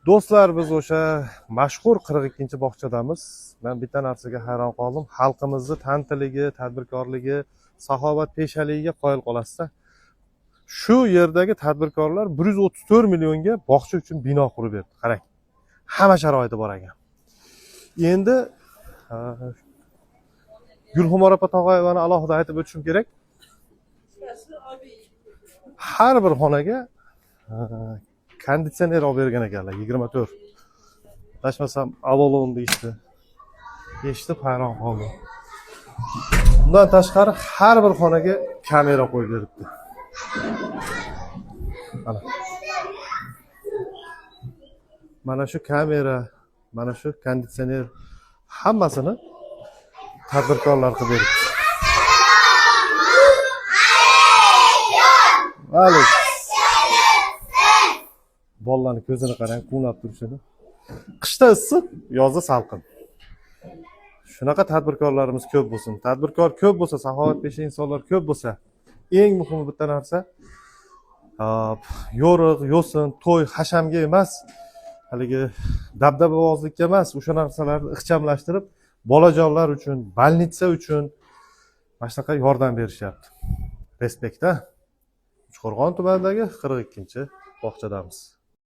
Do'stlar, biz o'sha mashhur 42-bog'chadamiz. Men bitta narsaga hayron qoldim. Xalqimizni tantiligi, tadbirkorligi, saxovat peshaligiga qoyil qolasizda. Shu yerdagi tadbirkorlar 134 millionga bog'cha uchun bino qurib berdi. Qarang. Hamma sharoiti bor ekan. Endi Gulxumor opa Tog'oyevani alohida aytib o'tishim kerak. Har bir xonaga konditsioner olib bergan ekanlar 24. Tashmasam Avalon deyishdi. Eshitib hayron qoldim. Bundan tashqari har bir xonaga kamera qo'yib beribdi. Mana shu kamera, mana shu konditsioner hammasini tadbirkorlar qilib beribdi. Vale. Bolalarning ko'zini qarang, quvnab turishini. Qishda issiq, yozda salqin. Shunaqa tadbirkorlarimiz ko'p bo'lsin. Tadbirkor ko'p bo'lsa, saxovatpesha insonlar ko'p bo'lsa, eng muhimi bitta narsa, yo'riq, yo'sin, to'y, hashamga emas, haligi dabdababozlikka emas, o'sha narsalarni ixchamlashtirib, bolajonlar uchun, bolnitsa uchun mana shunaqa yordam berishyapti. Respekt. Uchqo'rg'on tumanidagi 42-bog'chadamiz.